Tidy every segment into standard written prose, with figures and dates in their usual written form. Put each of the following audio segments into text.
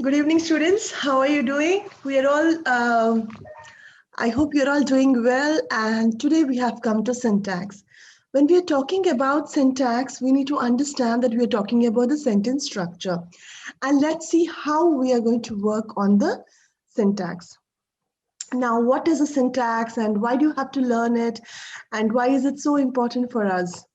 Good evening, students. How are you doing? We are all, I hope you're all doing well. And today we have come to syntax. When we are talking about syntax, we need to understand that we are talking about the sentence structure. And let's see how we are going to work on the syntax. Now, what is a syntax and why do you have to learn it? And why is it so important for us?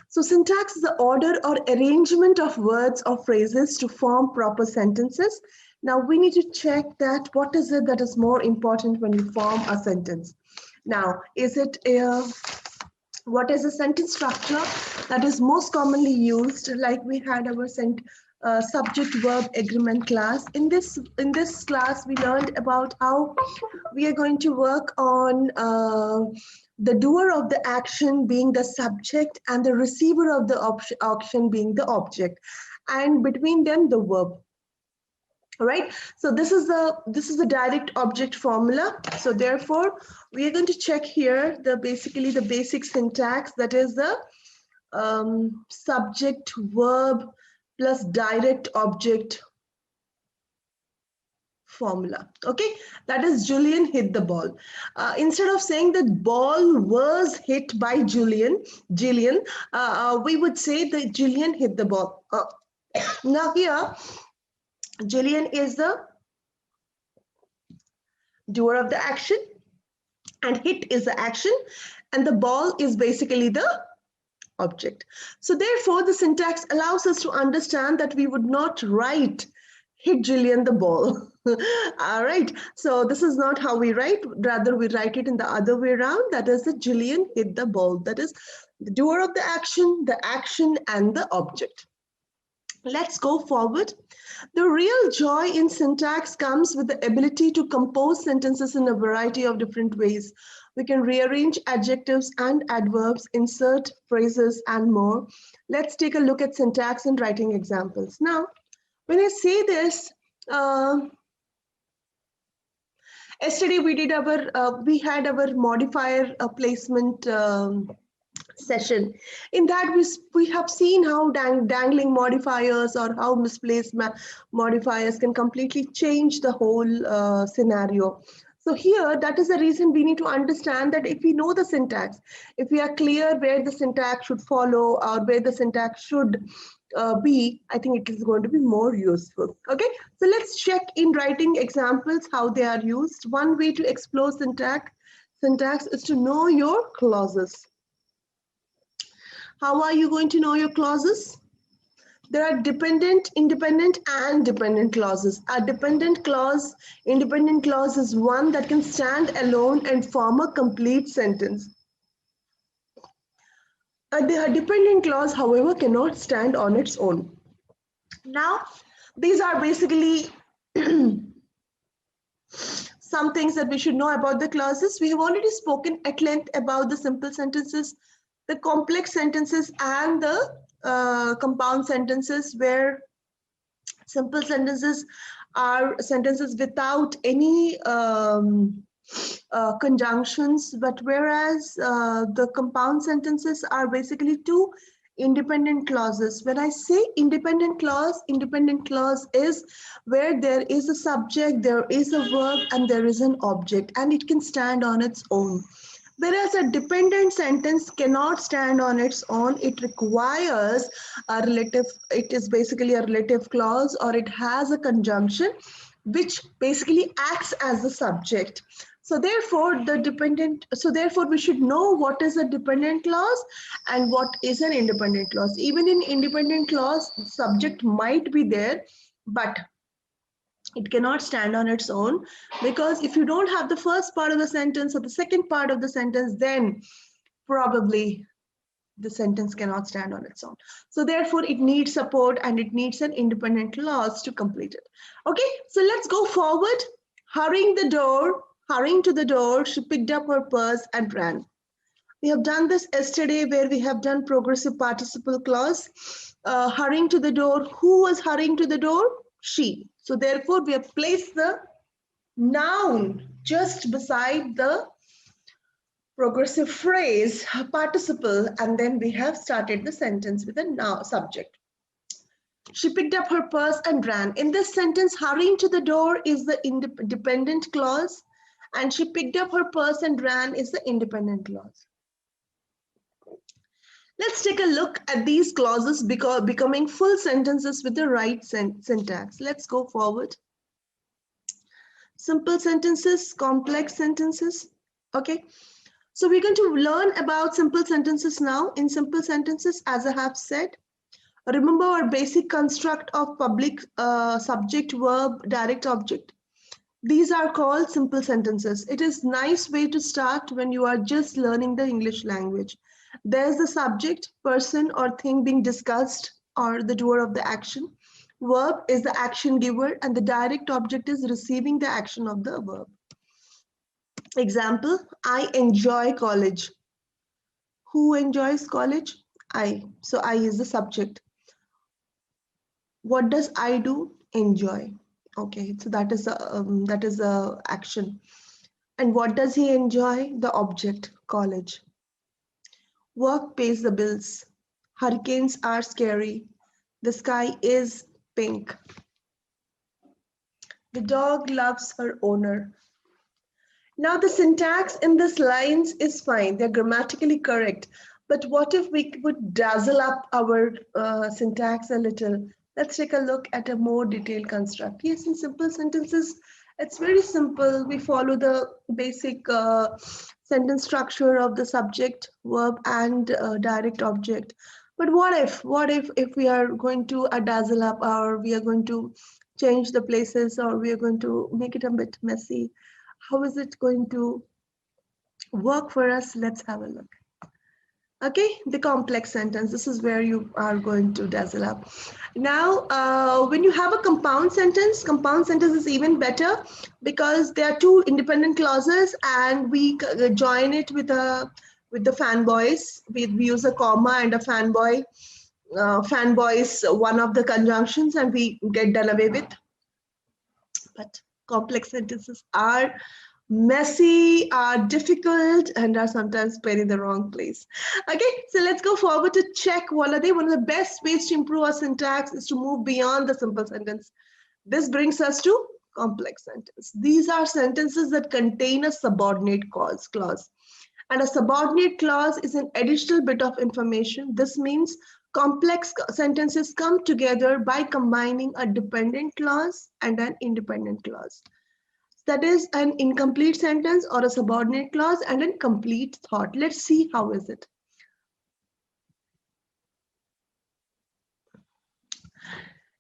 So syntax is the order or arrangement of words or phrases to form proper sentences. Now we need to check that what is it that is more important when we form a sentence. Now, what is a sentence structure that is most commonly used? Like we had our subject verb agreement class. In this class, we learned about how we are going to work on the doer of the action being the subject and the receiver of the action being the object, and between them the verb. All right, so this is the direct object formula. So therefore we are going to check here basically the basic syntax, that is the subject verb plus direct object formula. Okay, that is Julian hit the ball. Instead of saying that ball was hit by Jillian, we would say that Julian hit the ball. Now here, Julian is the doer of the action and hit is the action and the ball is basically the object. So therefore the syntax allows us to understand that we would not write hit Jillian the ball. All right, so this is not how we write, rather we write it in the other way around, that is the Jillian hit the ball, that is the doer of the action and the object. Let's go forward. The real joy in syntax comes with the ability to compose sentences in a variety of different ways. We can rearrange adjectives and adverbs, insert phrases, and more. Let's take a look at syntax and writing examples. Now, when I say this, yesterday we had our modifier placement session. In that we have seen how dangling modifiers or how misplaced modifiers can completely change the whole scenario. So here, that is the reason we need to understand that if we know the syntax, if we are clear where the syntax should follow or where the syntax should be, I think it is going to be more useful. Okay, so let's check in writing examples how they are used. One way to explore syntax is to know your clauses. How are you going to know your clauses? There are dependent, independent, and dependent clauses. A independent clause is one that can stand alone and form a complete sentence. A dependent clause, however, cannot stand on its own. Now, these are basically some things that we should know about the clauses. We have already spoken at length about the simple sentences, the complex sentences, and the compound sentences, where simple sentences are sentences without any conjunctions, but whereas the compound sentences are basically two independent clauses. When I say independent clause is where there is a subject, there is a verb, and there is an object, and it can stand on its own. Whereas a dependent sentence cannot stand on its own, it requires it is basically a relative clause, or it has a conjunction which basically acts as the subject. So therefore we should know what is a dependent clause and what is an independent clause. Even in independent clause, subject might be there, but it cannot stand on its own, because if you don't have the first part of the sentence or the second part of the sentence, then probably the sentence cannot stand on its own. So therefore it needs support and it needs an independent clause to complete it. Okay, so let's go forward. Hurrying to the door, she picked up her purse and ran. We have done this yesterday, where we have done progressive participle clause. Hurrying to the door, who was hurrying to the door? She. So therefore we have placed the noun just beside the progressive phrase participle, and then we have started the sentence with a now subject. She picked up her purse and ran. In this sentence, hurrying to the door is the dependent clause, and she picked up her purse and ran is the independent clause. Let's take a look at these clauses becoming full sentences with the right syntax. Let's go forward. Simple sentences, complex sentences. Okay. So we're going to learn about simple sentences now. In simple sentences, as I have said, remember our basic construct of public subject, verb, direct object. These are called simple sentences. It is a nice way to start when you are just learning the English language. There's the subject, person or thing being discussed, or the doer of the action. Verb is the action giver, and the direct object is receiving the action of the verb. Example, I enjoy college. Who enjoys college? I. So I is the subject. What does I do? Enjoy. Okay, so that is the action. And what does he enjoy? The object, college. Work pays the bills. Hurricanes are scary. The sky is pink. The dog loves her owner. Now the syntax in these lines is fine. They're grammatically correct. But what if we would dazzle up our syntax a little? Let's take a look at a more detailed construct. Yes, in simple sentences, it's very simple. We follow the basic sentence structure of the subject, verb, and direct object. But what if we are going to dazzle up, or we are going to change the places, or we are going to make it a bit messy? How is it going to work for us? Let's have a look. Okay, the complex sentence. This is where you are going to dazzle up. Now, when you have a compound sentence is even better because there are two independent clauses, and we join it with the fanboys. We use a comma and a fanboy. Fanboy is one of the conjunctions, and we get done away with. But complex sentences are messy, are difficult, and are sometimes put in the wrong place. Okay, so let's go forward to check what are they. One of the best ways to improve our syntax is to move beyond the simple sentence. This brings us to complex sentence. These are sentences that contain a subordinate clause. And a subordinate clause is an additional bit of information. This means complex sentences come together by combining a dependent clause and an independent clause. That is an incomplete sentence or a subordinate clause and a complete thought. Let's see how is it.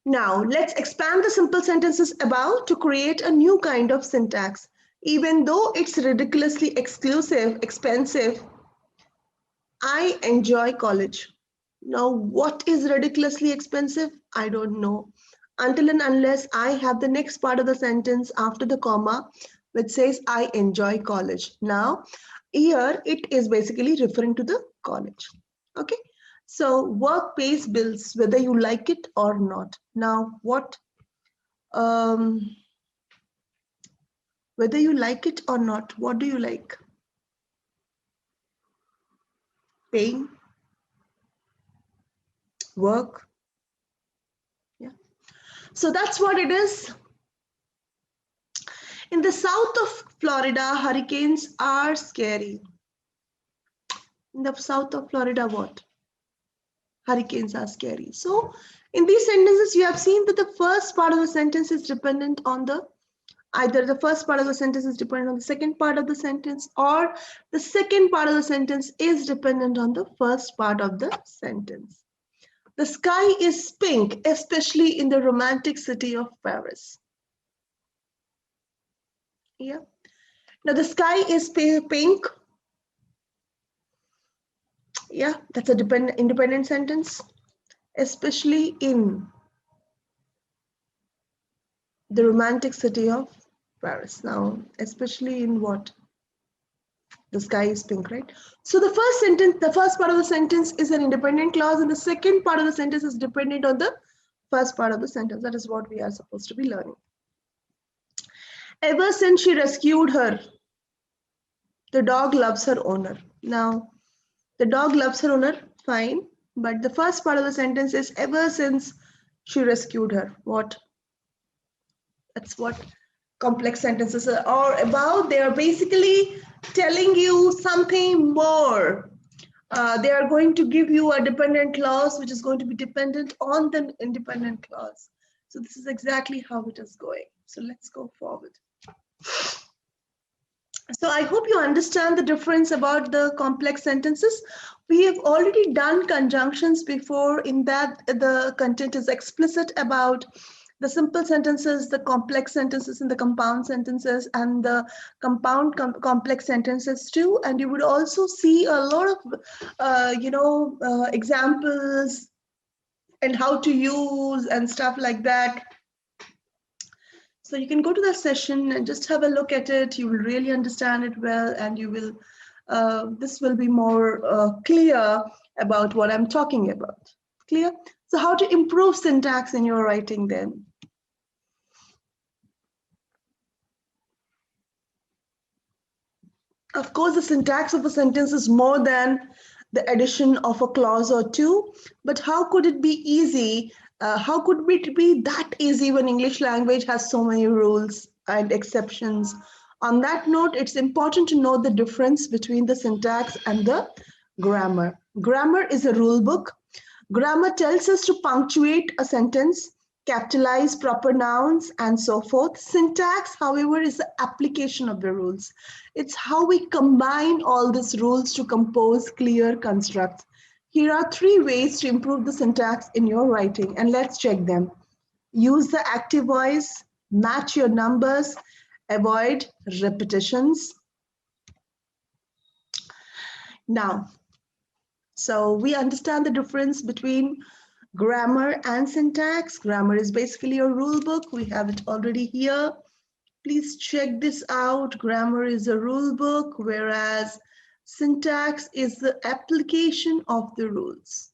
Now, let's expand the simple sentences above to create a new kind of syntax. Even though it's ridiculously expensive, I enjoy college. Now, what is ridiculously expensive? I don't know. Until and unless I have the next part of the sentence after the comma, which says I enjoy college. Now, here it is basically referring to the college. Okay. So work pays bills, whether you like it or not. Now, whether you like it or not, what do you like? Paying? Work? Yeah. So that's what it is. In the south of Florida, hurricanes are scary. In the south of Florida, what? Hurricanes are scary. So in these sentences, you have seen that the first part of the sentence is dependent on either the first part of the sentence is dependent on the second part of the sentence, or the second part of the sentence is dependent on the first part of the sentence. The sky is pink, especially in the romantic city of Paris. Yeah. Now the sky is pink. Yeah, that's a independent sentence, especially in the romantic city of Paris. Now, especially in what? The sky is pink, right? So the first sentence, the first part of the sentence is an independent clause, and the second part of the sentence is dependent on the first part of the sentence. That is what we are supposed to be learning. Ever since she rescued her, the dog loves her owner. Now, the dog loves her owner, fine. But the first part of the sentence is ever since She rescued her. What? That's what complex sentences are all about. They are basically telling you something more. They are going to give you a dependent clause which is going to be dependent on the independent clause. So this is exactly how it is going. So let's go forward. So I hope you understand the difference about the complex sentences. We have already done conjunctions before. In that the content is explicit about the simple sentences, the complex sentences, and the compound sentences, and the complex sentences too. And you would also see a lot of examples and how to use and stuff like that. So you can go to that session and just have a look at it. You will really understand it well, and you will. This will be more clear about what I'm talking about. Clear? So how to improve syntax in your writing then? Of course, the syntax of a sentence is more than the addition of a clause or two, but how could it be easy? How could it be that easy when English language has so many rules and exceptions? On that note, it's important to know the difference between the syntax and the grammar. Grammar is a rule book. Grammar tells us to punctuate a sentence, capitalize proper nouns, and so forth. Syntax, however, is the application of the rules. It's how we combine all these rules to compose clear constructs. Here are 3 ways to improve the syntax in your writing, and let's check them. Use the active voice, match your numbers, avoid repetitions. Now, so we understand the difference between grammar and syntax. Grammar is basically a rule book. We have it already here. Please check this out. Grammar is a rule book, whereas syntax is the application of the rules.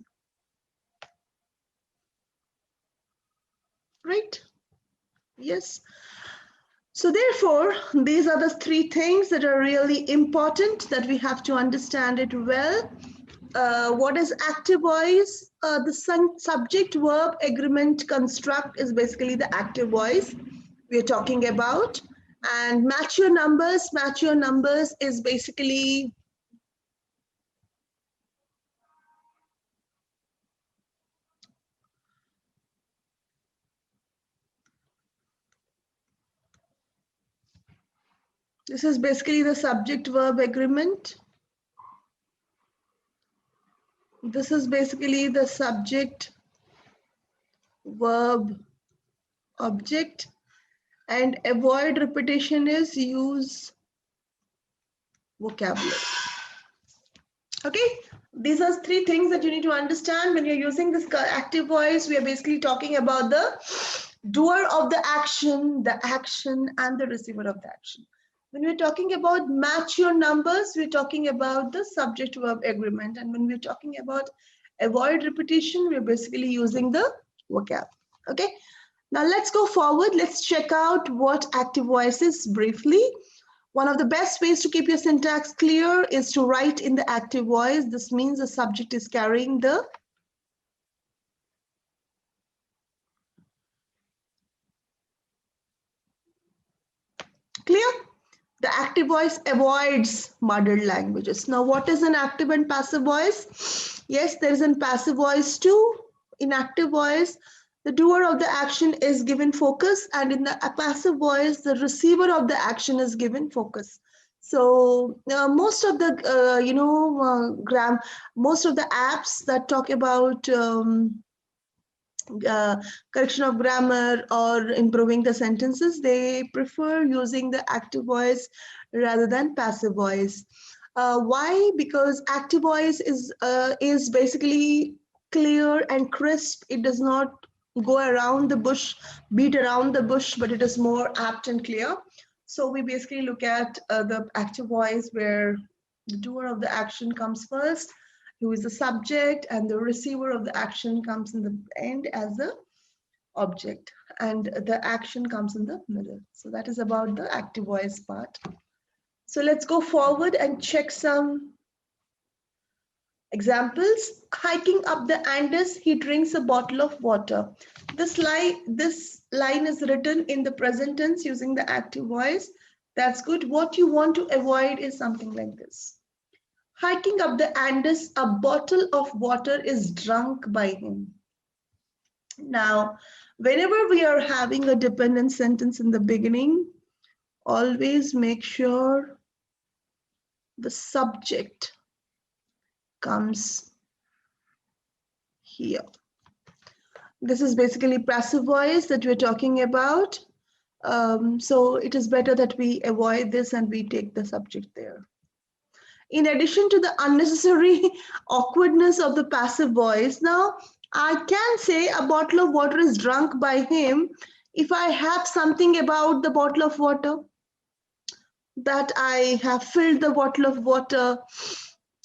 Right? Yes. So therefore, these are the 3 things that are really important that we have to understand it well. What is active voice? The subject verb agreement construct is basically the active voice we are talking about. And match your numbers. Match your numbers is basically the subject verb agreement. This is basically the subject verb object, and avoid repetition is use vocabulary. Okay, these are 3 things that you need to understand when you're using this active voice. We are basically talking about the doer of the action, and the receiver of the action. When we're talking about match your numbers, we're talking about the subject verb agreement. And when we're talking about avoid repetition, we're basically using the vocab. Okay, now let's go forward. Let's check out what active voice is briefly. One of the best ways to keep your syntax clear is to write in the active voice. This means the subject is carrying the clear? The active voice avoids muddled languages. Now, what is an active and passive voice? Yes, there is a passive voice too. In active voice, the doer of the action is given focus, and in the passive voice, the receiver of the action is given focus. So most of the most of the apps that talk about correction of grammar or improving the sentences, they prefer using the active voice rather than passive voice. Why? Because active voice is basically clear and crisp. It does not go around the bush, beat around the bush, but it is more apt and clear. So we basically look at the active voice where the doer of the action comes first, who is the subject, and the receiver of the action comes in the end as the object, and the action comes in the middle. So that is about the active voice part. So let's go forward and check some Examples: hiking up the Andes, he drinks a bottle of water. This line is written in the present tense using the active voice. That's good. What you want to avoid is something like this. Hiking up the Andes, a bottle of water is drunk by him. Now, whenever we are having a dependent sentence in the beginning, always make sure the subject comes here. This is basically passive voice that we're talking about. So it is better that we avoid this and we take the subject there. In addition to the unnecessary awkwardness of the passive voice, now I can say a bottle of water is drunk by him if I have something about the bottle of water, that I have filled the bottle of water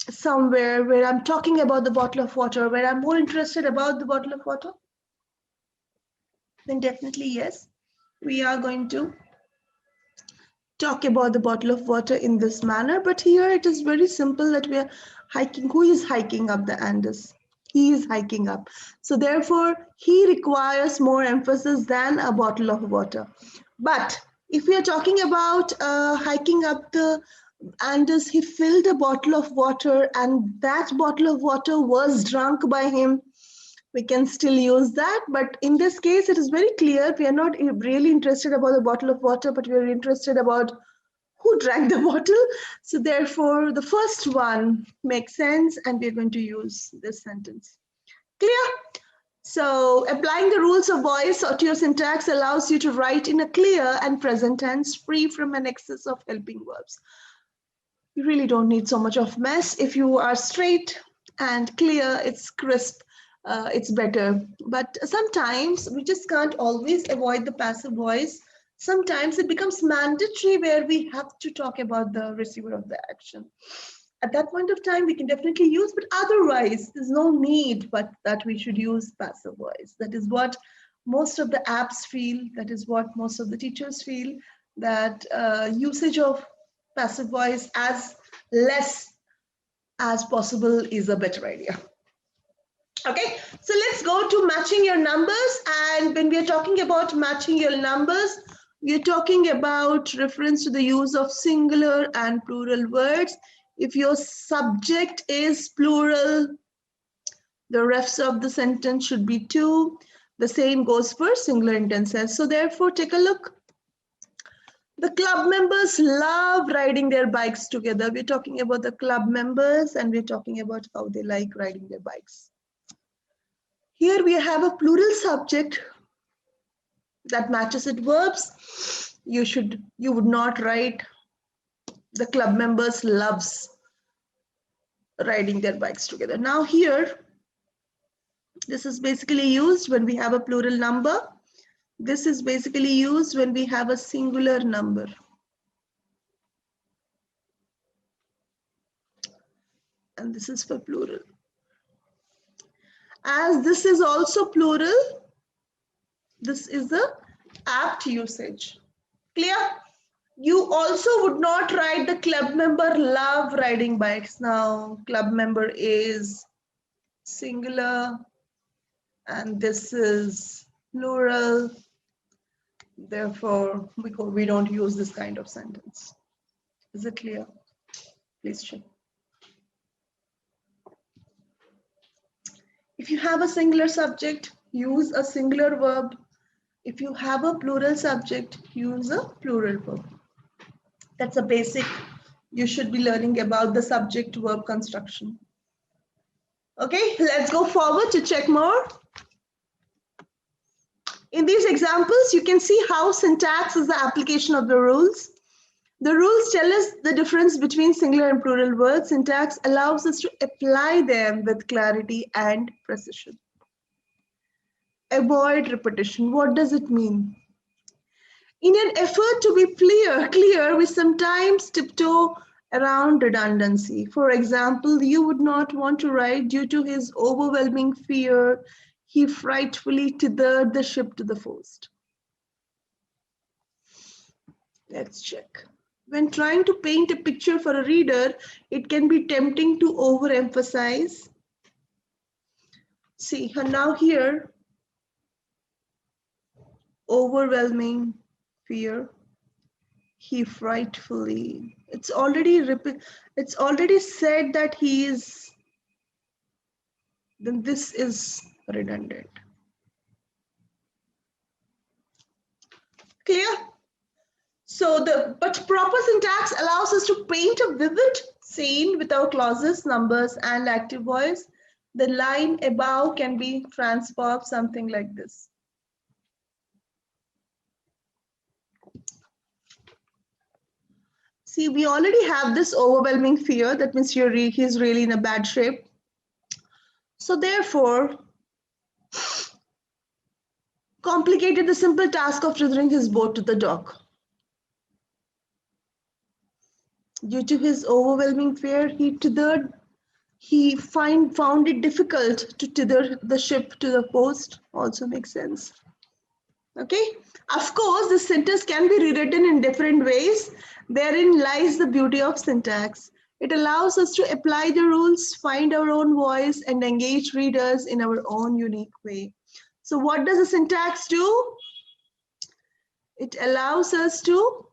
somewhere where I'm talking about the bottle of water, where I'm more interested about the bottle of water, then definitely yes, we are going to talk about the bottle of water in this manner. But here it is very simple that we are hiking. Who is hiking up the Andes? He is hiking up. So therefore, he requires more emphasis than a bottle of water. But if we are talking about hiking up the Andes, he filled a bottle of water and that bottle of water was drunk by him, we can still use that. But in this case, it is very clear we are not really interested about the bottle of water, but we are interested about who drank the bottle. So therefore, the first one makes sense and we're going to use this sentence. Clear? So applying the rules of voice to your syntax allows you to write in a clear and present tense, free from an excess of helping verbs. You really don't need so much of mess. If you are straight and clear, it's crisp, it's better. But sometimes we just can't always avoid the passive voice. Sometimes it becomes mandatory where we have to talk about the receiver of the action. At that point of time, we can definitely use, but otherwise, there's no need but that we should use passive voice. That is what most of the apps feel. That is what most of the teachers feel, that usage of passive voice as less as possible is a better idea. Okay, so let's go to matching your numbers. And when we are talking about matching your numbers, we are talking about reference to the use of singular and plural words. If your subject is plural, the rest of the sentence should be two. The same goes for singular intenses. So therefore, take a look. The club members love riding their bikes together. We're talking about the club members and we're talking about how they like riding their bikes. Here we have a plural subject that matches its verbs. You would not write the club members loves riding their bikes together. Now here, this is basically used when we have a plural number. This is basically used when we have a singular number. And this is for plural. As this is also plural, this is the apt usage. Clear? You also would not write the club member love riding bikes. Now, club member is singular and this is plural. Therefore, we don't use this kind of sentence. Is it clear? Please check. If you have a singular subject, use a singular verb. If you have a plural subject, use a plural verb. That's a basic. You should be learning about the subject verb construction. Okay, let's go forward to check more. In these examples, you can see how syntax is the application of the rules. The rules tell us the difference between singular and plural words. Syntax allows us to apply them with clarity and precision. Avoid repetition. What does it mean? In an effort to be clear, we sometimes tiptoe around redundancy. For example, you would not want to write, due to his overwhelming fear, he frightfully tethered the ship to the forest. Let's check. when trying to paint a picture for a reader, it can be tempting to overemphasize. See, now here, overwhelming fear. He frightfully. It's already said that he is. Then this is redundant. Clear? So but proper syntax allows us to paint a vivid scene without clauses, numbers, and active voice. The line above can be transformed something like this. See, we already have this overwhelming fear. That means he's really in a bad shape. So therefore, complicated the simple task of tethering his boat to the dock. Due to his overwhelming fear, he found it difficult to tether the ship to the post. Also makes sense. Okay. Of course, this sentence can be rewritten in different ways. Therein lies the beauty of syntax. It allows us to apply the rules, find our own voice, and engage readers in our own unique way. So what does the syntax do? It allows us to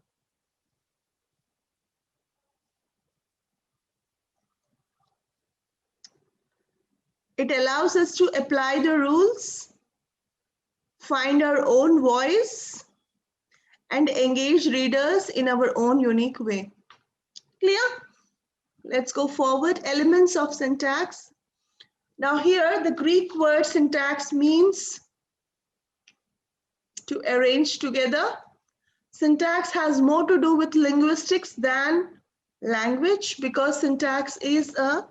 apply the rules, find our own voice, and engage readers in our own unique way. Clear? Let's go forward. Elements of syntax. Now here, the Greek word syntax means to arrange together. Syntax has more to do with linguistics than language because syntax is a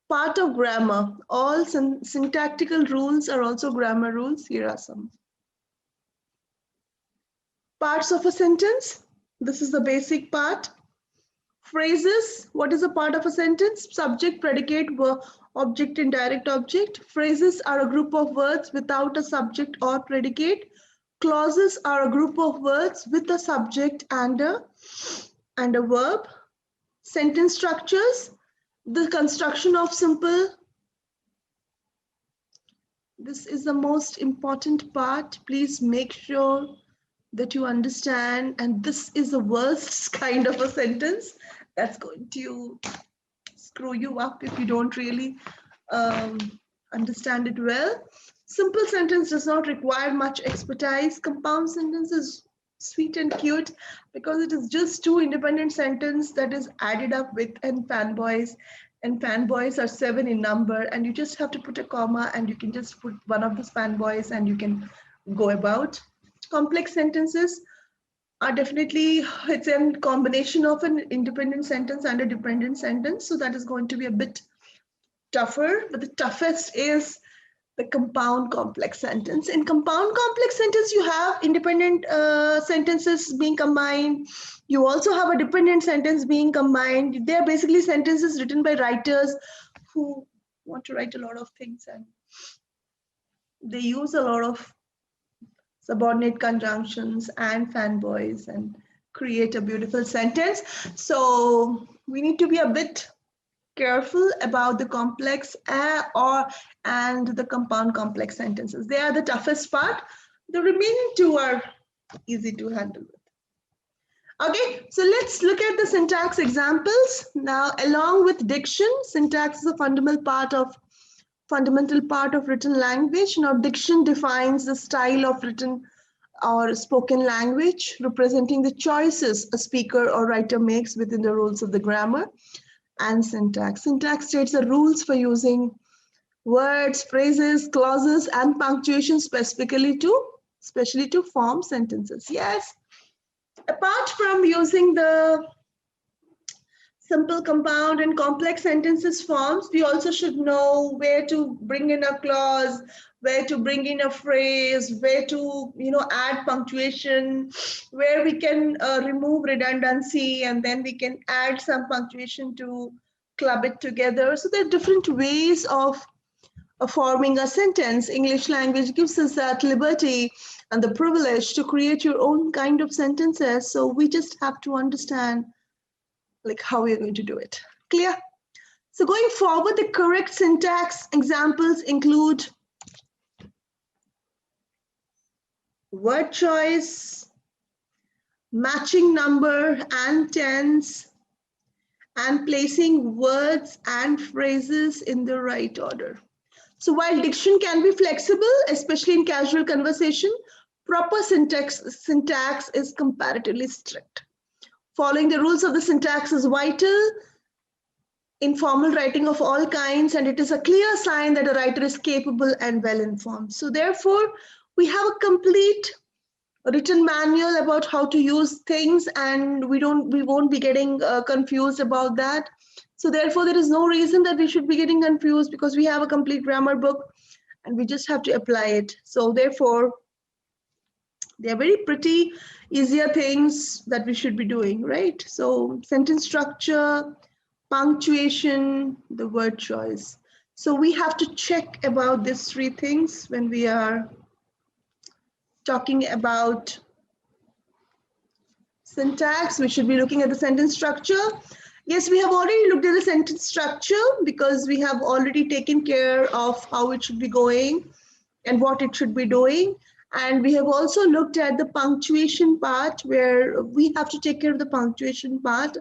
part of grammar. All syntactical rules are also grammar rules. Here are some. Parts of a sentence. This is the basic part. Phrases. What is a part of a sentence? Subject, predicate, verb, object, indirect object. Phrases are a group of words without a subject or predicate. Clauses are a group of words with a subject and a verb. Sentence structures. The construction of simple. This is the most important part. Please make sure that you understand, and this is the worst kind of a sentence that's going to screw you up if you don't really understand it well. Simple sentence does not require much expertise. Compound sentence is sweet and cute because it is just two independent sentences that is added up with and fanboys are 7 in number, and you just have to put a comma and you can just put one of the fanboys and you can go about. Complex sentences are definitely, it's a combination of an independent sentence and a dependent sentence, so that is going to be a bit tougher, but the toughest is the compound complex sentence. In compound complex sentence, you have independent sentences being combined. You also have a dependent sentence being combined. They are basically sentences written by writers who want to write a lot of things, and they use a lot of subordinate conjunctions and fanboys and create a beautiful sentence. So we need to be a bit careful about the complex and the compound complex sentences. They are the toughest part. The remaining two are easy to handle with. Okay, so let's look at the syntax examples. Now, along with diction, syntax is a fundamental part of written language. Now, diction defines the style of written or spoken language, representing the choices a speaker or writer makes within the rules of the grammar. And syntax. Syntax states the rules for using words, phrases, clauses, and punctuation especially to form sentences. Yes. Apart from using the simple, compound, and complex sentences forms, we also should know where to bring in a clause, where to bring in a phrase, where to add punctuation, where we can remove redundancy, and then we can add some punctuation to club it together. So there are different ways of forming a sentence. English language gives us that liberty and the privilege to create your own kind of sentences. So we just have to understand like how we are going to do it. Clear? So going forward, the correct syntax examples include word choice, matching number and tense, and placing words and phrases in the right order. So while diction can be flexible, especially in casual conversation, proper syntax is comparatively strict. Following the rules of the syntax is vital in formal writing of all kinds, and it is a clear sign that a writer is capable and well informed. So therefore, we have a complete written manual about how to use things, and we won't be getting confused about that. So therefore, there is no reason that we should be getting confused, because we have a complete grammar book and we just have to apply it. So therefore, they are very pretty easier things that we should be doing, right? So sentence structure, punctuation, the word choice. So we have to check about these three things when we are talking about syntax. We should be looking at the sentence structure. Yes, we have already looked at the sentence structure because we have already taken care of how it should be going and what it should be doing. And we have also looked at the punctuation part, where we have to take care of the punctuation part,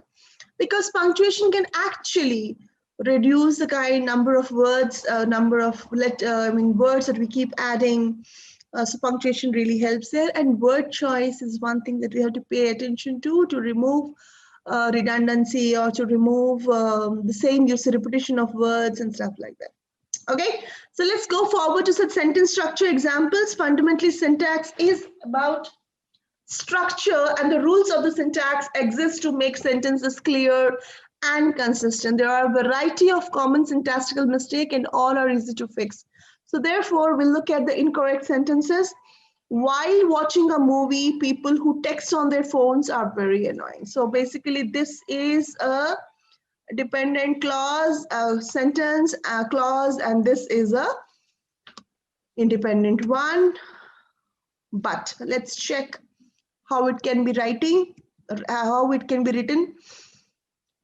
because punctuation can actually reduce the number of words, number of words that we keep adding. So punctuation really helps there, and word choice is one thing that we have to pay attention to remove redundancy, or to remove the same use, repetition of words and stuff like that. Okay, so let's go forward to some sentence structure examples. Fundamentally, syntax is about structure, and the rules of the syntax exist to make sentences clear and consistent. There are a variety of common syntactical mistakes, and all are easy to fix. So therefore, we'll look at the incorrect sentences. While watching a movie, people who text on their phones are very annoying. So basically, this is a dependent clause, a sentence, a clause, and this is a independent one. But let's check how it can be written.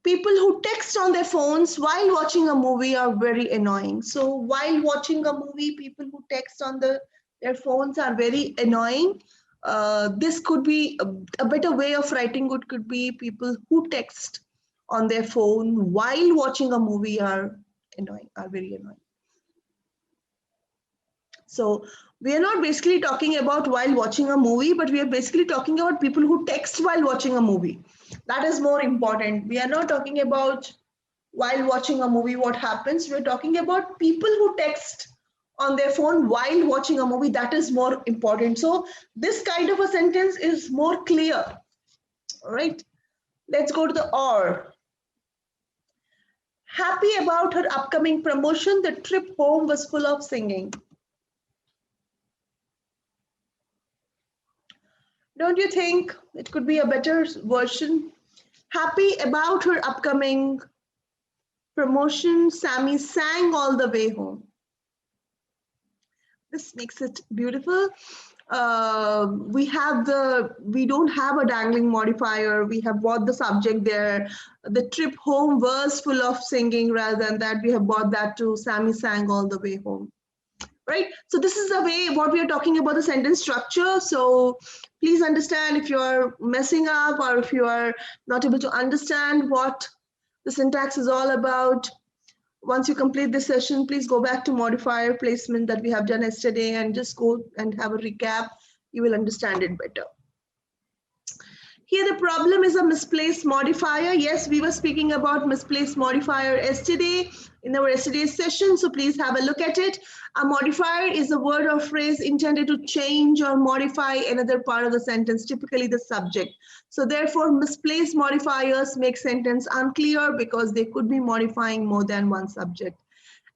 People who text on their phones while watching a movie are very annoying. So while watching a movie, people who text on their phones are very annoying. This could be a better way of writing. It could be people who text on their phone while watching a movie are very annoying. So we are not basically talking about while watching a movie, but we are basically talking about people who text while watching a movie. That is more important. We are not talking about while watching a movie what happens. We're talking about people who text on their phone while watching a movie. That is more important. So this kind of a sentence is more clear. All right. Let's go to the or. Happy about her upcoming promotion, the trip home was full of singing. Don't you think it could be a better version? Happy about her upcoming promotion, Sammy sang all the way home. This makes it beautiful. We don't have a dangling modifier. We have bought the subject there. The trip home was full of singing. Rather than that, we have bought that to Sammy sang all the way home. Right? So this is the way what we are talking about the sentence structure. So please understand if you are messing up, or if you are not able to understand what the syntax is all about. Once you complete this session, please go back to modifier placement that we have done yesterday and just go and have a recap. You will understand it better. Here the problem is a misplaced modifier. Yes, we were speaking about misplaced modifier yesterday in our yesterday's session, so please have a look at it. A modifier is a word or phrase intended to change or modify another part of the sentence, typically the subject. So therefore, misplaced modifiers make sentence unclear because they could be modifying more than one subject.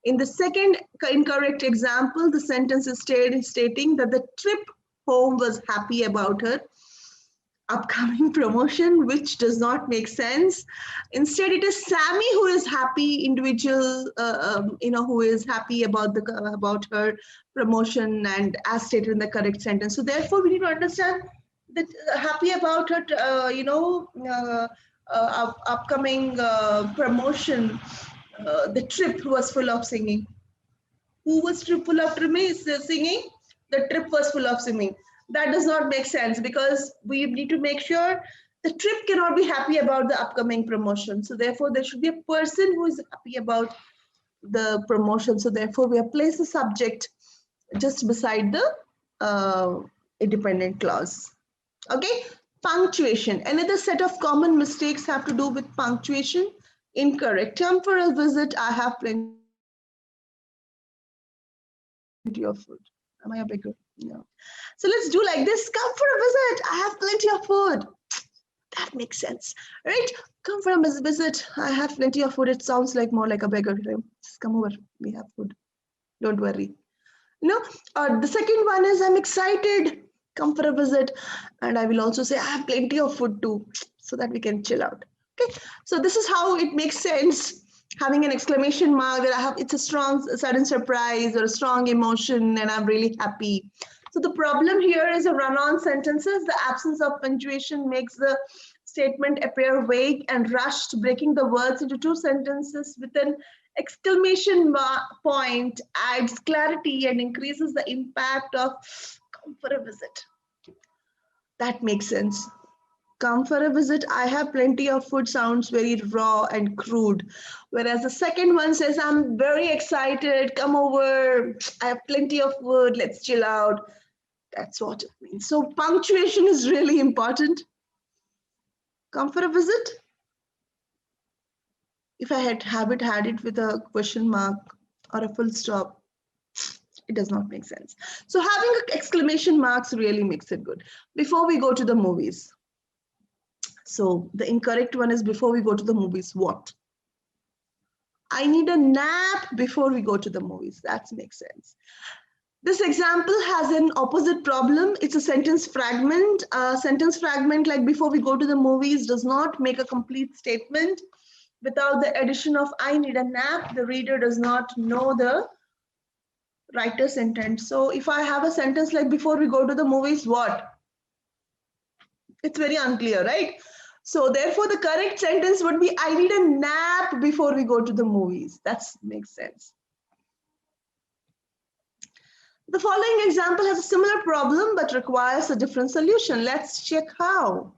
In the second incorrect example, the sentence is stating that the trip home was happy about her upcoming promotion, which does not make sense. Instead, it is Sammy who is happy, individual, who is happy about her promotion, and as stated in the correct sentence. So therefore, we need to understand that happy about her, upcoming promotion, the trip was full of singing. Who was full of singing? The trip was full of singing. That does not make sense because we need to make sure the trip cannot be happy about the upcoming promotion. So therefore, there should be a person who is happy about the promotion. So therefore, we have placed the subject just beside the independent clause. Okay, punctuation. Another set of common mistakes have to do with punctuation. Incorrect. Come for a visit. I have plenty of food. Am I a beggar? No. So let's do like this. Come for a visit. I have plenty of food. That makes sense, right? Come for a visit. I have plenty of food. It sounds like more like a beggar. Just come over. We have food. Don't worry. No, the second one is I'm excited. Come for a visit, and I will also say I have plenty of food too, so that we can chill out. Okay, so this is how it makes sense. Having an exclamation mark that I have, it's a strong, sudden surprise or a strong emotion, and I'm really happy. So the problem here is a run-on sentences. The absence of punctuation makes the statement appear vague and rushed, breaking the words into two sentences with an exclamation point adds clarity and increases the impact of come for a visit. That makes sense. Come for a visit. I have plenty of food sounds very raw and crude. Whereas the second one says, I'm very excited. Come over. I have plenty of food. Let's chill out. That's what it means. So punctuation is really important. Come for a visit. If I had it with a question mark or a full stop, it does not make sense. So having exclamation marks really makes it good. Before we go to the movies. So the incorrect one is before we go to the movies, what? I need a nap before we go to the movies. That makes sense. This example has an opposite problem. It's a sentence fragment. A sentence fragment like before we go to the movies does not make a complete statement. Without the addition of I need a nap, the reader does not know the writer's intent. So if I have a sentence like before we go to the movies, what? It's very unclear, right? So therefore the correct sentence would be I need a nap before we go to the movies. That makes sense. The following example has a similar problem but requires a different solution. Let's check how.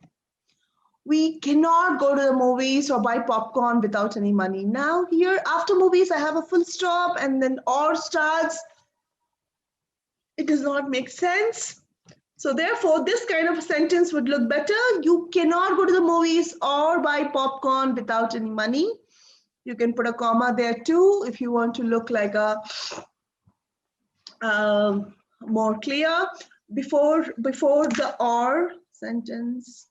We cannot go to the movies or buy popcorn without any money. Now here after movies I have a full stop and then or starts. It does not make sense. So therefore this kind of a sentence would look better. You cannot go to the movies or buy popcorn without any money. You can put a comma there too if you want to look like a more clear. Before the or sentence.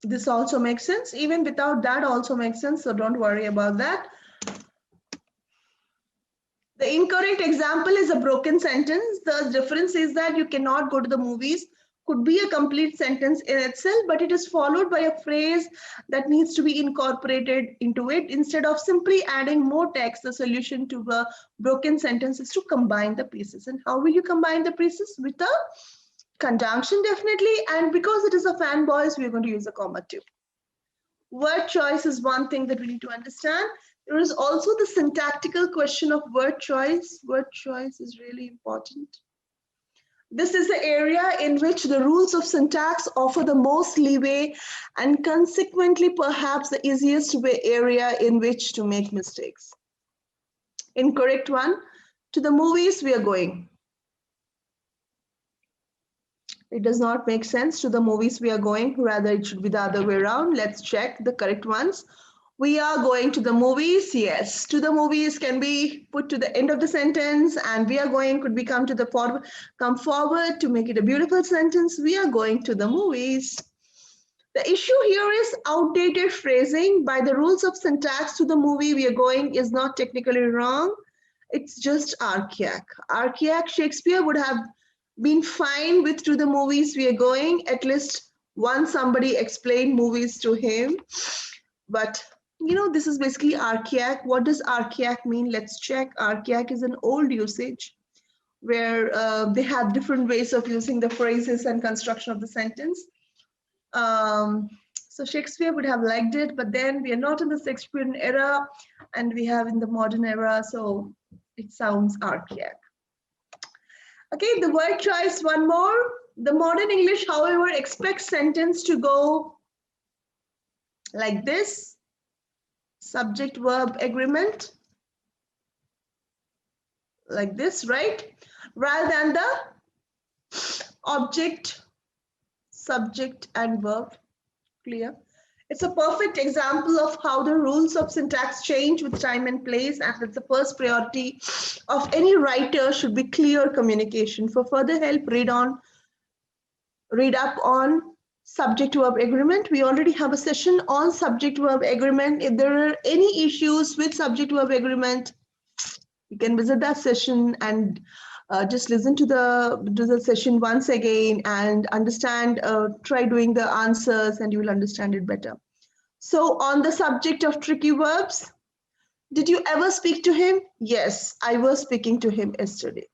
This also makes sense. Even without that also makes sense. So don't worry about that. The incorrect example is a broken sentence. The difference is that you cannot go to the movies could be a complete sentence in itself, but it is followed by a phrase that needs to be incorporated into it. Instead of simply adding more text, the solution to a broken sentence is to combine the pieces. And how will you combine the pieces? With a conjunction, definitely. And because it is a fanboys, we're going to use a comma too. Word choice is one thing that we need to understand. There is also the syntactical question of word choice. Word choice is really important. This is the area in which the rules of syntax offer the most leeway and consequently perhaps the easiest area in which to make mistakes. Incorrect one, to the movies we are going. It does not make sense. To the movies we are going, rather it should be the other way around. Let's check the correct ones. We are going to the movies. Yes, to the movies can be put to the end of the sentence, and we are going could be come forward to make it a beautiful sentence. We are going to the movies. The issue here is outdated phrasing. By the rules of syntax, to the movie we are going is not technically wrong. It's just archaic. Archaic Shakespeare would have been fine with to the movies we are going. At least once somebody explained movies to him. But you know, this is basically archaic. What does archaic mean? Let's check. Archaic is an old usage. where they have different ways of using the phrases and construction of the sentence. So Shakespeare would have liked it, but then we are not in the Shakespearean era and we have in the modern era, so it sounds archaic. Okay, the word choice, one more. The modern English, however, expects sentence to go like this: subject verb agreement, like this, right? Rather than the object, subject, and verb. Clear? It's a perfect example of how the rules of syntax change with time and place, and it's the first priority of any writer should be clear communication. For further help, read up on subject verb agreement. We already have a session on subject verb agreement. If there are any issues with subject verb agreement, you can visit that session and just listen to the session once again and understand, try doing the answers and you will understand it better. So on the subject of tricky verbs, did you ever speak to him? Yes, I was speaking to him yesterday.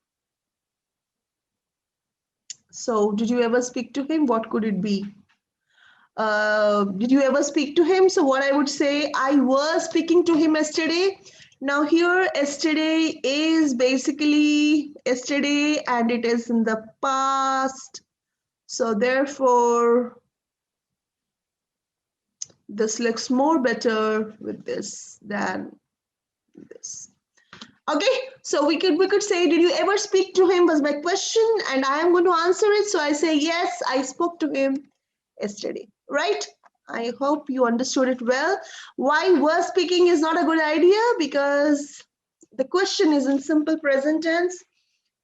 So did you ever speak to him? What could it be? Did you ever speak to him? So what I would say, I was speaking to him yesterday. Now here, yesterday is basically yesterday and it is in the past. So therefore, this looks more better with this than this. Okay, so we could say, did you ever speak to him was my question and I am going to answer it. So I say, yes, I spoke to him yesterday, right? I hope you understood it well. Why was speaking is not a good idea, because the question is in simple present tense.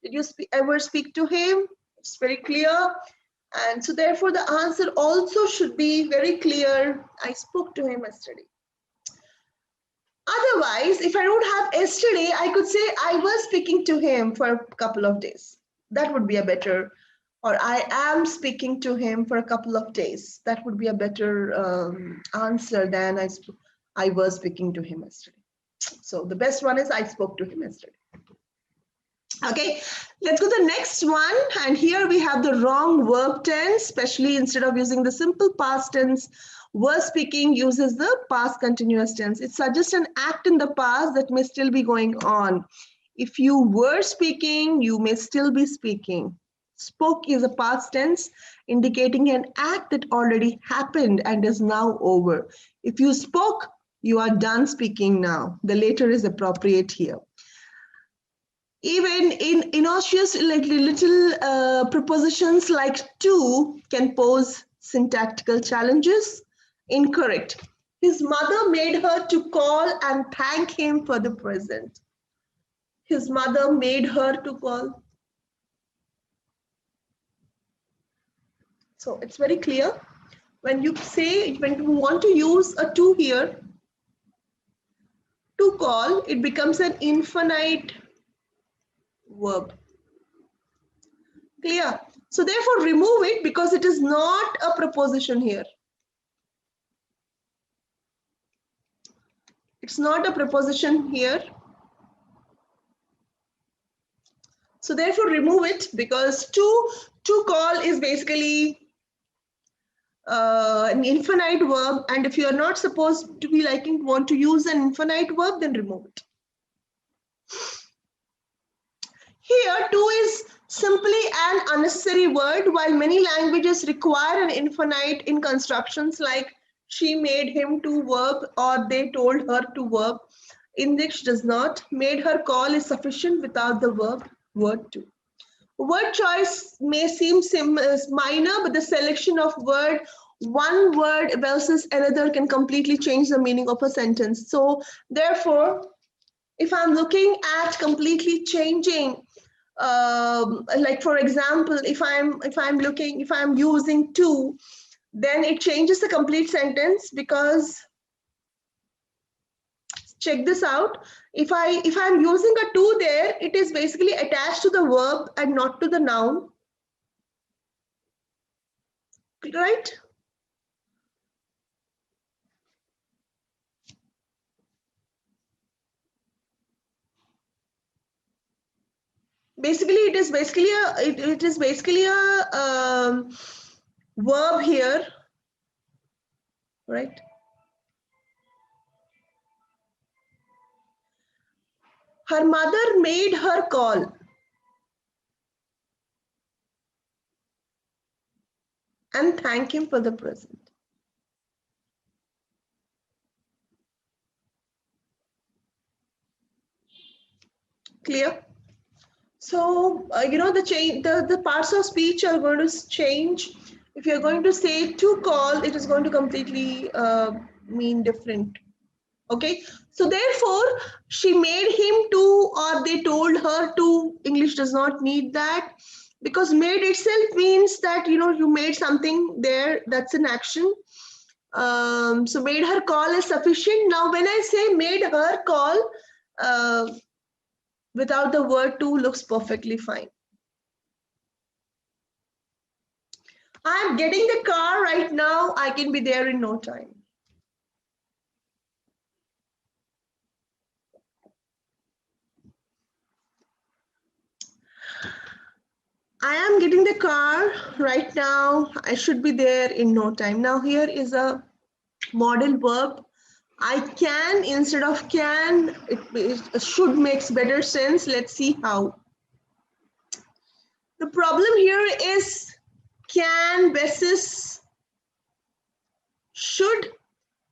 Did you ever speak to him? It's very clear. And so therefore the answer also should be very clear. I spoke to him yesterday. Otherwise, if I don't have yesterday, I could say I was speaking to him for a couple of days. That would be a better, or I am speaking to him for a couple of days. That would be a better answer than I was speaking to him yesterday. So the best one is I spoke to him yesterday. Okay, let's go to the next one. And here we have the wrong verb tense, especially instead of using the simple past tense, was speaking uses the past continuous tense. It suggests an act in the past that may still be going on. If you were speaking, you may still be speaking. Spoke is a past tense indicating an act that already happened and is now over. If you spoke, you are done speaking now. The later is appropriate here. Even in innocuous little prepositions like to can pose syntactical challenges. Incorrect. His mother made her to call and thank him for the present. His mother made her to call. So it's very clear. When you want to use a to here, to call, it becomes an infinite verb. Clear? So therefore remove it because it is not a preposition here. It's not a preposition here. So therefore remove it, because to call is basically an infinite verb, and if you are not supposed to be want to use an infinite verb, then remove it. Here to is simply an unnecessary word, while many languages require an infinite in constructions like she made him to verb or they told her to verb. English does not. Made her call is sufficient without the verb word to. Word choice may seem minor, but the selection of one word versus another can completely change the meaning of a sentence. So therefore, if I'm looking at completely changing, like for example, if I'm using to, then it changes the complete sentence, because check this out. If I'm using a to there, it is basically attached to the verb and not to the noun, right? Basically, it is basically a verb here, right? Her mother made her call. And thank him for the present. Clear? So, the parts of speech are going to change. If you're going to say to call, it is going to completely mean different. Okay. So therefore, she made him to, or they told her to. English does not need that, because made itself means that, you made something there. That's an action. So made her call is sufficient. Now, when I say made her call, uh, without the word to looks perfectly fine. I'm getting the car right now. I can be there in no time. I am getting the car right now. I should be there in no time. Now here is a model verb. I can instead of can. It should makes better sense. Let's see how. The problem here is can versus should.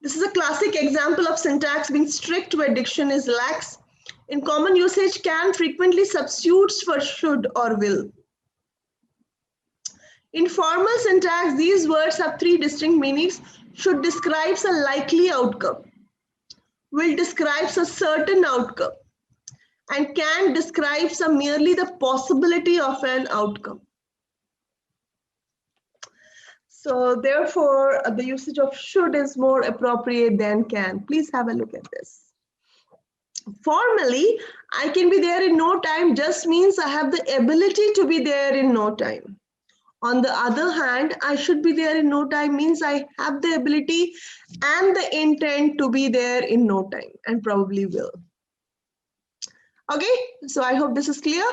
This is a classic example of syntax being strict where diction is lax. In common usage, can frequently substitutes for should or will. In formal syntax, these words have three distinct meanings. Should describes a likely outcome, will describes a certain outcome, and can describes a merely the possibility of an outcome. So therefore, the usage of should is more appropriate than can. Please have a look at this. Formally, I can be there in no time just means I have the ability to be there in no time. On the other hand, I should be there in no time means I have the ability and the intent to be there in no time, and probably will. Okay, so I hope this is clear.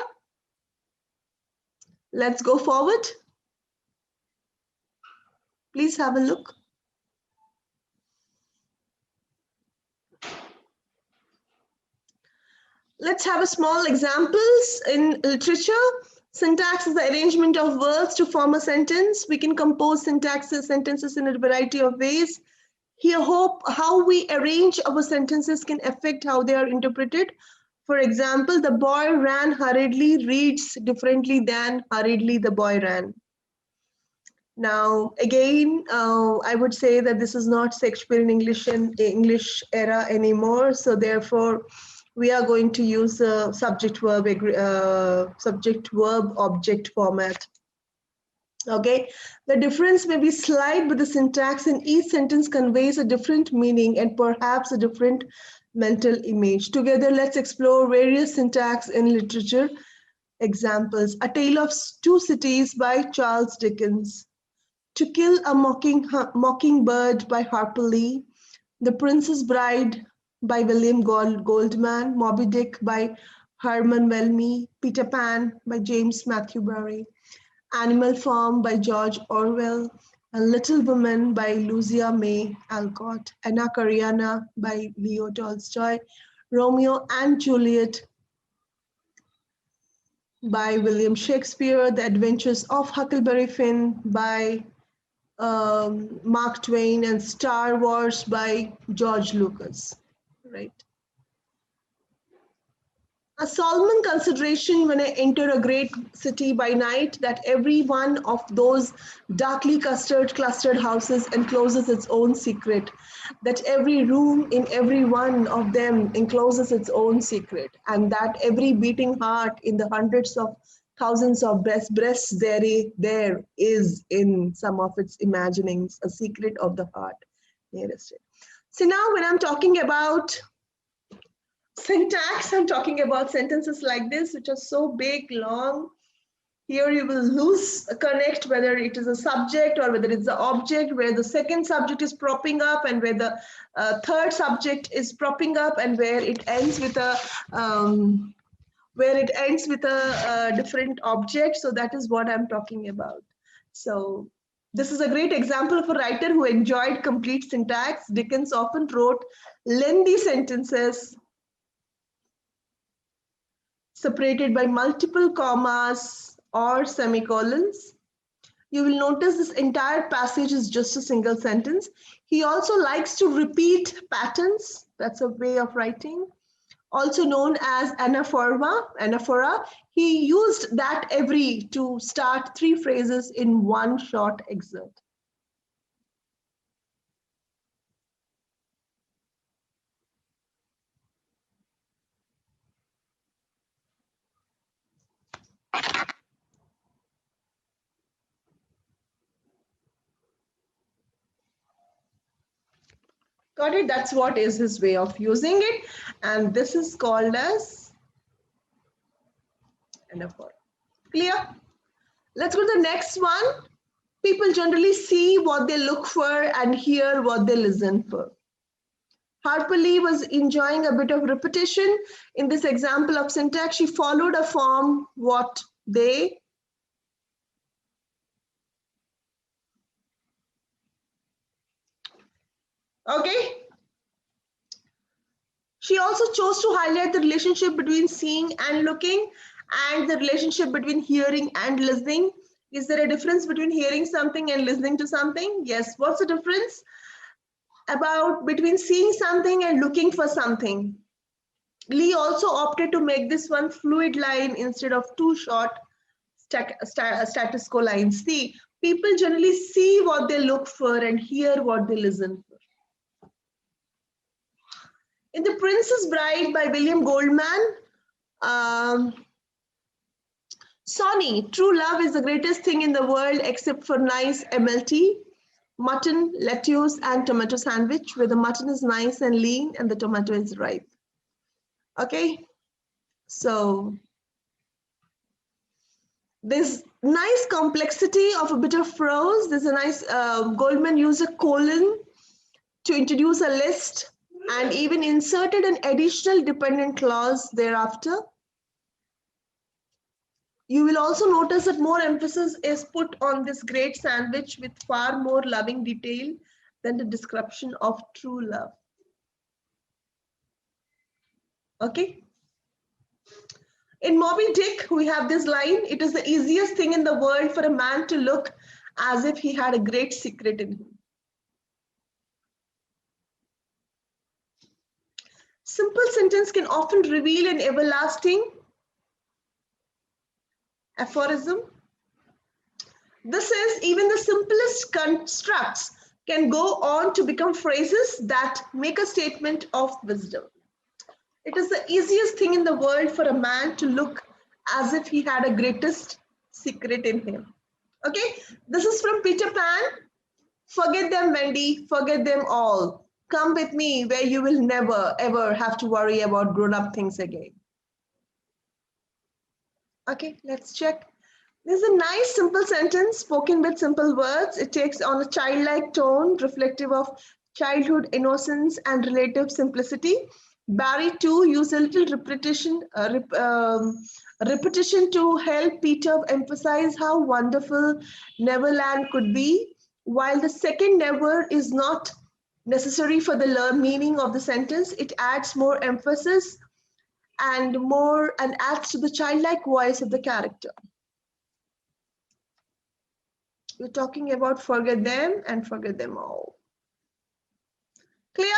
Let's go forward. Please have a look. Let's have a small examples in literature. Syntax is the arrangement of words to form a sentence. We can compose sentences in a variety of ways. Here, how we arrange our sentences can affect how they are interpreted. For example, the boy ran hurriedly reads differently than hurriedly the boy ran. Now, again, I would say that this is not Shakespearean English era anymore. So therefore, we are going to use a subject verb object format. Okay, the difference may be slight, but the syntax in each sentence conveys a different meaning and perhaps a different mental image. Together, let's explore various syntax in literature. Examples: A Tale of Two Cities by Charles Dickens, To Kill a Mockingbird by Harper Lee, The Princess Bride by William Goldman, Moby Dick by Herman Melville, Peter Pan by James Matthew Barrie, Animal Farm by George Orwell, and Little Women by Louisa May Alcott, Anna Karenina by Leo Tolstoy, Romeo and Juliet by William Shakespeare, The Adventures of Huckleberry Finn by Mark Twain, and Star Wars by George Lucas, right? A solemn consideration when I enter a great city by night, that every one of those darkly clustered houses encloses its own secret, that every room in every one of them encloses its own secret, and that every beating heart in the hundreds of thousands of breasts there is in some of its imaginings a secret of the heart nearest it. So now when I'm talking about syntax, I'm talking about sentences like this, which are so big, long. Here you will lose a connect whether it is a subject or whether it's an object, where the second subject is propping up and where the third subject is propping up, and where it ends with a where it ends with a different object. So that is what I'm talking about. So this is a great example of a writer who enjoyed complete syntax. Dickens often wrote lengthy sentences separated by multiple commas or semicolons. You will notice this entire passage is just a single sentence. He also likes to repeat patterns. That's a way of writing, also known as anaphora. He used that every to start three phrases in one short excerpt. Got it? That's what is his way of using it. And this is called as anaphora. Clear? Let's go to the next one. People generally see what they look for and hear what they listen for. Harper Lee was enjoying a bit of repetition. In this example of syntax, she followed a form, what they. Okay. She also chose to highlight the relationship between seeing and looking and the relationship between hearing and listening. Is there a difference between hearing something and listening to something? Yes. What's the difference about between seeing something and looking for something? Lee also opted to make this one fluid line instead of two short status quo lines. See, people generally see what they look for and hear what they listen for. In The Princess Bride by William Goldman, Sonny, true love is the greatest thing in the world except for nice MLT, mutton, lettuce, and tomato sandwich, where the mutton is nice and lean and the tomato is ripe. Okay, so there's nice complexity of a bit of prose. There's a nice, Goldman used a colon to introduce a list and even inserted an additional dependent clause thereafter. You will also notice that more emphasis is put on this great sandwich with far more loving detail than the description of true love. Okay. In Moby Dick, we have this line, it is the easiest thing in the world for a man to look as if he had a great secret in him. Simple sentence can often reveal an everlasting aphorism. This is, even the simplest constructs can go on to become phrases that make a statement of wisdom. It is the easiest thing in the world for a man to look as if he had a greatest secret in him. Okay, this is from Peter Pan. Forget them, Wendy, forget them all. Come with me where you will never, ever have to worry about grown-up things again. Okay, let's check. There's a nice simple sentence spoken with simple words. It takes on a childlike tone reflective of childhood innocence and relative simplicity. Barry too used a little repetition to help Peter emphasize how wonderful Neverland could be. While the second never is not necessary for the meaning of the sentence, it adds more emphasis and adds to the childlike voice of the character. We're talking about forget them and forget them all. Clear?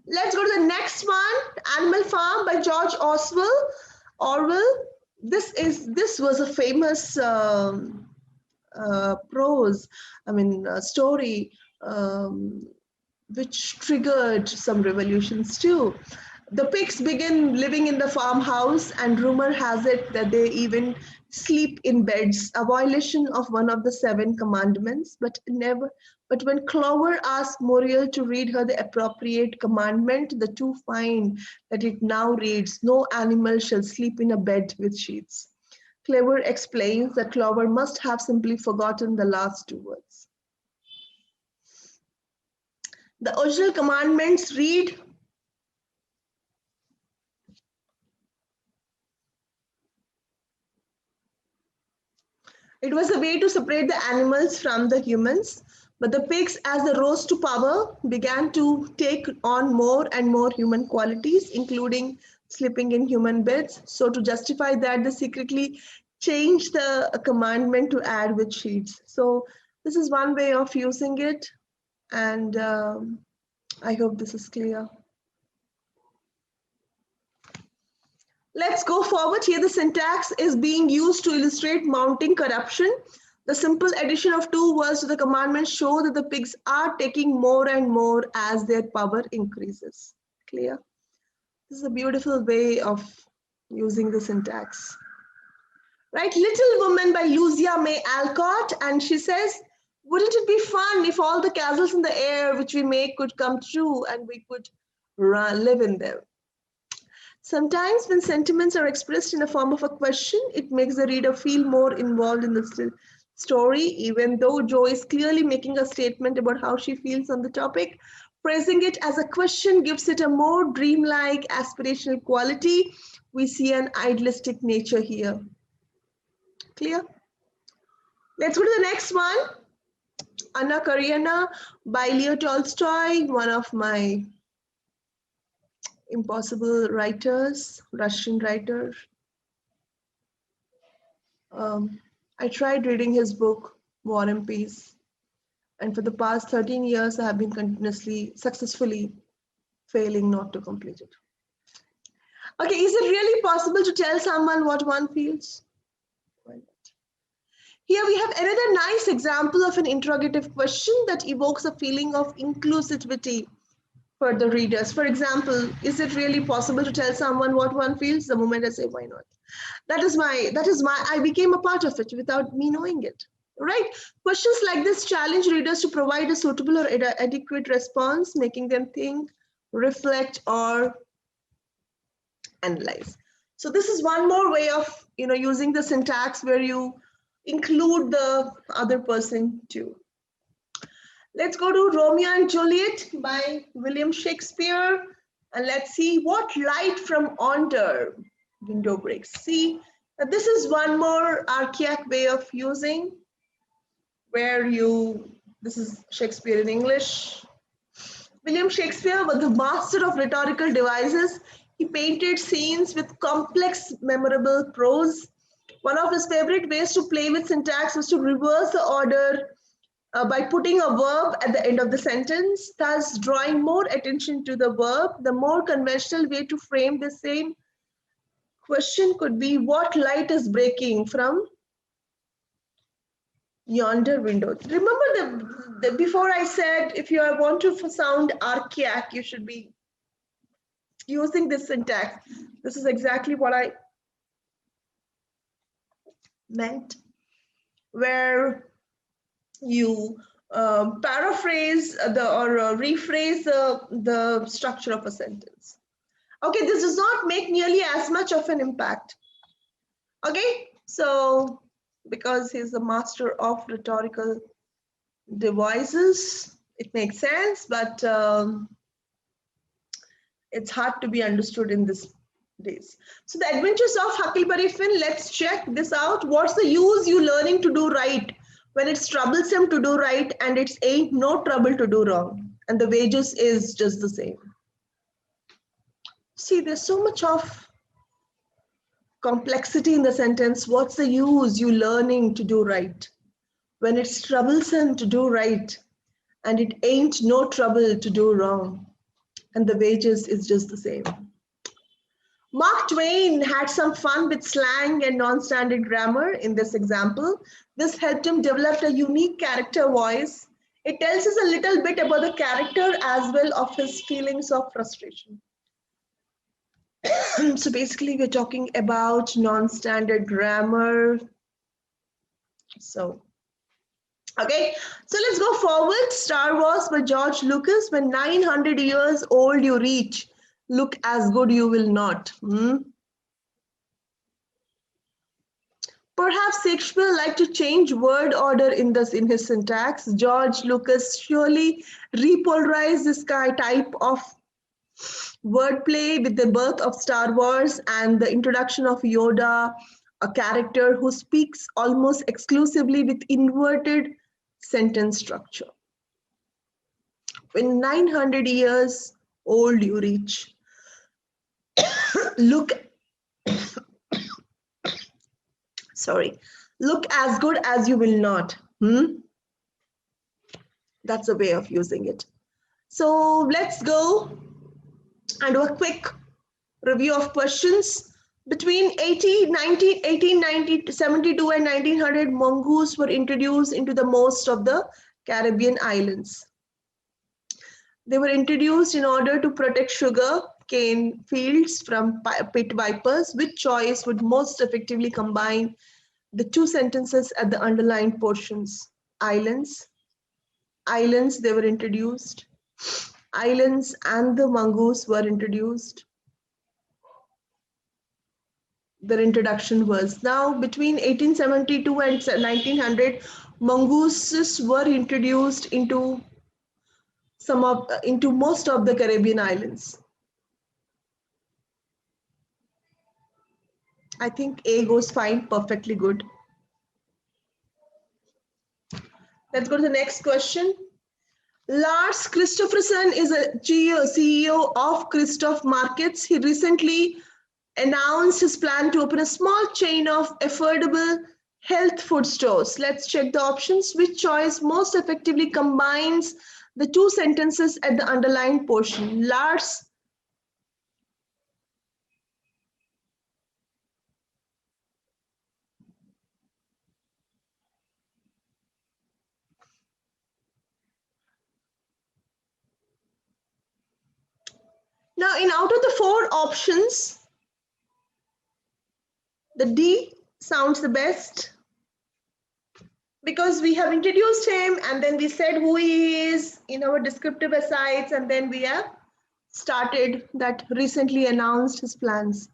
Let's go to the next one, Animal Farm by George Orwell. This was a famous prose, story, which triggered some revolutions too. The pigs begin living in the farmhouse, and rumor has it that they even sleep in beds, a violation of one of the 7 commandments. But when Clover asks Muriel to read her the appropriate commandment, the two find that it now reads, "No animal shall sleep in a bed with sheets." Clover explains that Clover must have simply forgotten the last 2 words. The original commandments read, It was a way to separate the animals from the humans. But the pigs, as they rose to power, began to take on more and more human qualities, including sleeping in human beds. So, to justify that, they secretly changed the commandment to add with sheets. So, this is one way of using it, and I hope this is clear. Let's go forward. Here the syntax is being used to illustrate mounting corruption. The simple addition of two words to the commandment show that the pigs are taking more and more as their power increases. Clear? This is a beautiful way of using the syntax. Right, Little Woman by Lucia May Alcott, and she says, wouldn't it be fun if all the castles in the air which we make could come true and we could live in them? Sometimes when sentiments are expressed in the form of a question, it makes the reader feel more involved in the story, even though Jo is clearly making a statement about how she feels on the topic. Phrasing it as a question gives it a more dreamlike, aspirational quality. We see an idealistic nature here. Clear? Let's go to the next one. Anna Karenina by Leo Tolstoy, one of my impossible writers, Russian writer. I tried reading his book, War and Peace, and for the past 13 years, I have been continuously, successfully failing not to complete it. Okay, is it really possible to tell someone what one feels? Why not? Here we have another nice example of an interrogative question that evokes a feeling of inclusivity for the readers. For example, is it really possible to tell someone what one feels? The moment I say, why not? I became a part of it without me knowing it, right? Questions like this challenge readers to provide a suitable or adequate response, making them think, reflect, or analyze. So this is one more way of, using the syntax where you include the other person too. Let's go to Romeo and Juliet by William Shakespeare, and let's see what light from under window breaks. See, this is one more archaic way of using where this is Shakespeare in English. William Shakespeare was the master of rhetorical devices. He painted scenes with complex, memorable prose. One of his favorite ways to play with syntax was to reverse the order by putting a verb at the end of the sentence, thus drawing more attention to the verb. The more conventional way to frame the same question could be, what light is breaking from yonder window? Remember before I said, if you want to sound archaic, you should be using this syntax. This is exactly what I meant, where you paraphrase or rephrase the structure of a sentence. Okay, this does not make nearly as much of an impact. Okay, so because he's the master of rhetorical devices, it makes sense, but it's hard to be understood in this days. So the adventures of Huckleberry Finn, let's check this out. What's the use you learning to do right when it's troublesome to do right and it's ain't no trouble to do wrong, and the wages is just the same? See, there's so much of complexity in the sentence. What's the use you learning to do right when it's troublesome to do right and it ain't no trouble to do wrong, and the wages is just the same? Mark Twain had some fun with slang and non-standard grammar in this example. This helped him develop a unique character voice. It tells us a little bit about the character as well of his feelings of frustration. So basically, we're talking about non-standard grammar. So, okay, so let's go forward. Star Wars by George Lucas. When 900 years old you reach, look as good you will not. Perhaps Shakespeare liked to change word order in his syntax. George Lucas surely repolarized this type of wordplay with the birth of Star Wars and the introduction of Yoda a character who speaks almost exclusively with inverted sentence structure. When 900 years old you reach, look, sorry, look as good as you will not. That's a way of using it. So let's go and do a quick review of questions. Between 1872 and 1900, mongoose were introduced into the most of the Caribbean islands. They were introduced in order to protect sugar cane fields from pit vipers. Which choice would most effectively combine the two sentences at the underlined portions? Islands. Islands, they were introduced. Islands and the mongoose were introduced. Their introduction was. Now, between 1872 and 1900, mongooses were introduced into most of the Caribbean islands. I think A goes fine, perfectly good. Let's go to the next question. Lars Kristofferson is a CEO of Christoph Markets. He recently announced his plan to open a small chain of affordable health food stores. Let's check the options. Which choice most effectively combines the two sentences at the underlined portion? Lars. Now, out of the four options, the D sounds the best because we have introduced him and then we said who he is in our descriptive asides, and then we have started that recently announced his plans.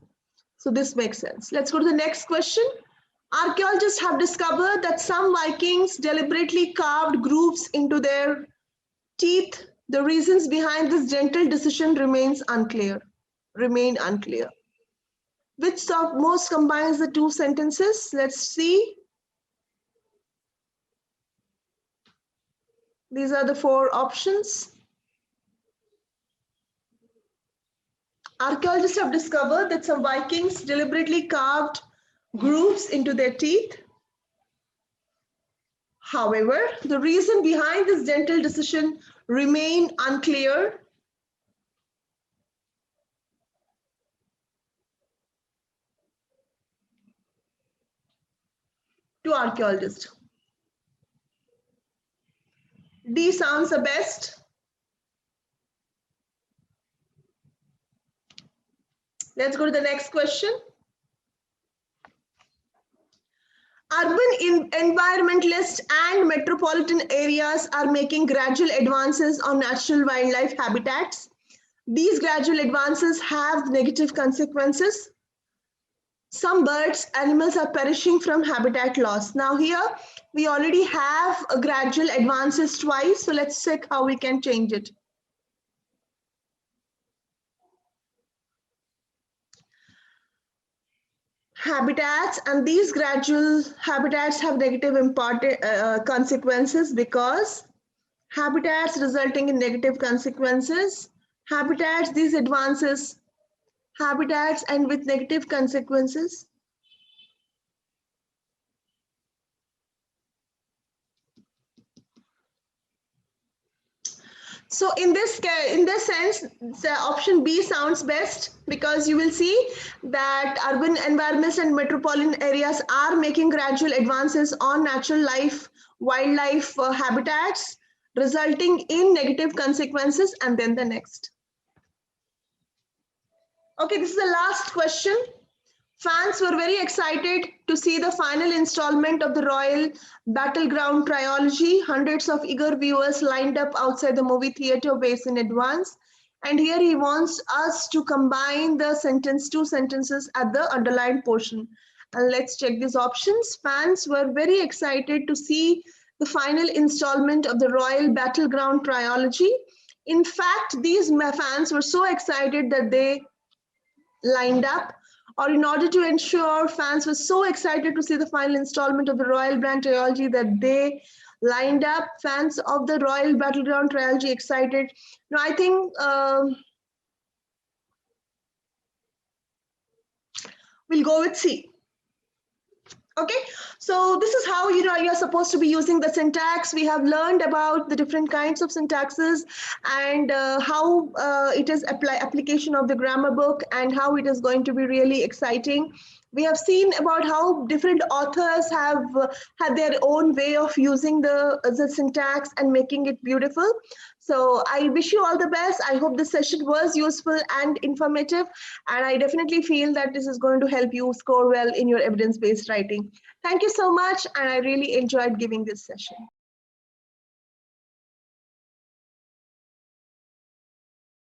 So this makes sense. Let's go to the next question. Archaeologists have discovered that some Vikings deliberately carved grooves into their teeth. The reasons behind this gentle decision remain unclear. Which of most combines the two sentences? Let's see. These are the four options. Archaeologists have discovered that some Vikings deliberately carved grooves into their teeth. However, the reason behind this gentle decision remain unclear. To archaeologists. D sounds the best. Let's go to the next question. Urban environmentalists and metropolitan areas are making gradual advances on natural wildlife habitats. These gradual advances have negative consequences. Some birds, animals are perishing from habitat loss. Now here we already have a gradual advances twice, so let's check how we can change it. Habitats, and these gradual habitats have negative consequences because habitats resulting in negative consequences, habitats, these advances, habitats and with negative consequences. So in this sense, the option B sounds best because you will see that urban environments and metropolitan areas are making gradual advances on natural wildlife habitats, resulting in negative consequences. And then the next. Okay, this is the last question. Fans were very excited to see the final installment of the Royal Battleground trilogy. Hundreds of eager viewers lined up outside the movie theater ways in advance. And here he wants us to combine the two sentences at the underlined portion. And let's check these options. Fans were very excited to see the final installment of the Royal Battleground trilogy. In fact, these fans were so excited that they lined up or in order to ensure fans were so excited to see the final installment of the Royal Brand trilogy that they lined up fans of the Royal Battleground trilogy excited. Now, I think we'll go with C. Okay, so this is how you're supposed to be using the syntax. We have learned about the different kinds of syntaxes and how it is application of the grammar book and how it is going to be really exciting. We have seen about how different authors have had their own way of using the syntax and making it beautiful. So I wish you all the best. I hope this session was useful and informative, and I definitely feel that this is going to help you score well in your evidence-based writing. Thank you so much, and I really enjoyed giving this session.